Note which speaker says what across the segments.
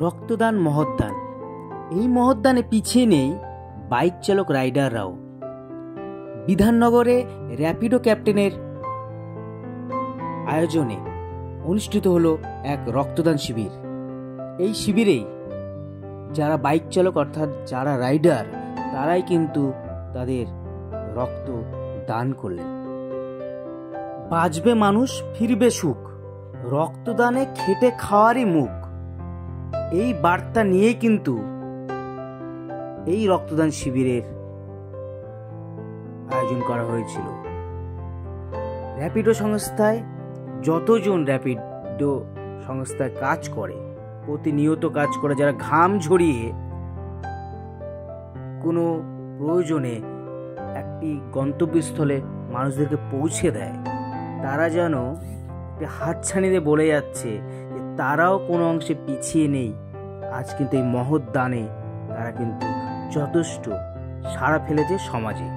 Speaker 1: রক্তদান মহৎদান। এই মহৎদানে পিছিয়ে নেই বাইক চালক রাইডাররাও। বিধাননগরে র্যাপিডো ক্যাপ্টেনের আয়োজনে অনুষ্ঠিত হলো এক রক্তদান শিবির। এই শিবিরেই যারা বাইক চালক অর্থাৎ যারা রাইডার তারাই কিন্তু তাদের রক্ত দান করলেন। বাঁচবে মানুষ, ফিরবে সুখ, রক্তদানে খেটে খাওয়ারই মুখ। এই বার্তা নিয়ে কিন্তু এই রক্তদান শিবিরের আয়োজন করা হয়েছিল। র্যাপিডো সংস্থায় যতজন র্যাপিডো সংস্থায় কাজ করে, প্রতিনিয়ত কাজ করে, যারা ঘাম ঝরিয়ে কোনো প্রয়োজনে একটি গন্তব্যস্থলে মানুষদেরকে পৌঁছে দেয়, তারা যেন হাতছানিতে বলে যাচ্ছে যে তারাও কোনো অংশে পিছিয়ে নেই। আজ কিন্তু এই মহৎ দানে তারা কিন্তু যথেষ্ট সাড়া ফেলেছে সমাজে।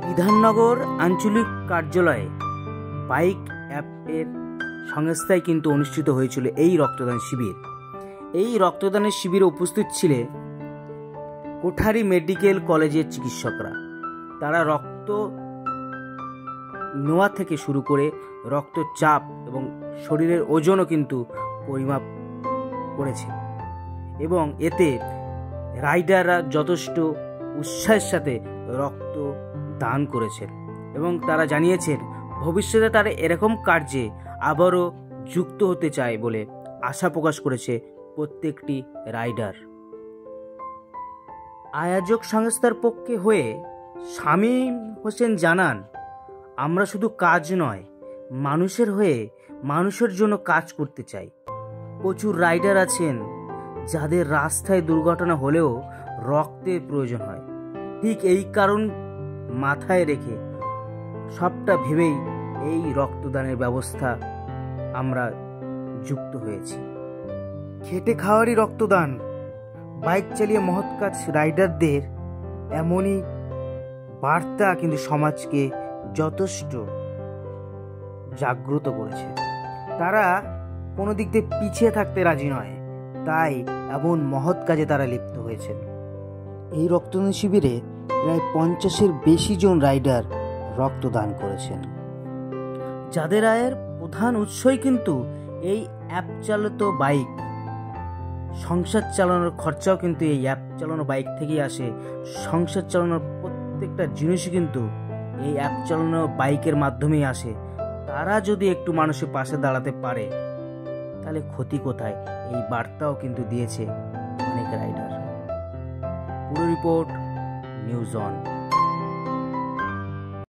Speaker 1: বিধাননগর আঞ্চলিক কার্যালয়ে বাইক অ্যাপের সংস্থায় কিন্তু অনুষ্ঠিত হয়েছিল এই রক্তদান শিবির। এই রক্তদানের শিবিরে উপস্থিত ছিলেন কোঠারি মেডিকেল কলেজের চিকিৎসকরা। তারা রক্ত নেওয়া থেকে শুরু করে রক্তচাপ এবং শরীরের ওজনও কিন্তু পরিমাপ করেছে এবং এতে রাইডাররা যথেষ্ট উৎসাহের সাথে রক্ত দান করেছেন এবং তারা জানিয়েছেন ভবিষ্যতে তারা এরকম কার্যে আবারও যুক্ত হতে চায় বলে আশা প্রকাশ করেছে প্রত্যেকটি রাইডার। আয়োজক সংস্থার পক্ষে হয়ে শামীম হোসেন জানান, আমরা শুধু কাজ নয়, মানুষের হয়ে মানুষের জন্য কাজ করতে চাই। প্রচুর রাইডার আছেন যাদের রাস্তায় দুর্ঘটনা হলেও রক্তের প্রয়োজন হয়। ঠিক এই কারণ মাথায় রেখে সবটা ভেবেই এই রক্তদানের ব্যবস্থা আমরা যুক্ত হয়েছি। খেটে খাওয়ারই রক্তদান, বাইক চালিয়ে মহৎ কাজ রাইডারদের এমনই বার্তা কিন্তু সমাজকে যথেষ্ট জাগ্রত করেছে। তারা কোনো দিক দিয়ে পিছিয়ে থাকতে রাজি নয়, তাই এমন মহৎ কাজে তারা লিপ্ত হয়েছেন। এই রক্তদান শিবিরে প্রায় 50-এর বেশি জন রাইডার রক্তদান করেছেন, যাদের আয়ের প্রধান উৎসই কিন্তু এই অ্যাপ চালিত বাইক। সংসার চালানোর খরচাও কিন্তু এই অ্যাপ চালানো বাইক থেকেই আসে। সংসার চালানোর প্রত্যেকটা জিনিসই কিন্তু এই অ্যাপ চালানো বাইকের মাধ্যমেই আসে। তারা যদি একটু মানুষের পাশে দাঁড়াতে পারে তাহলে ক্ষতি কোথায়, এই বার্তাও কিন্তু দিয়েছে অনেক রাইডার। পুরো রিপোর্ট নিউজ অন।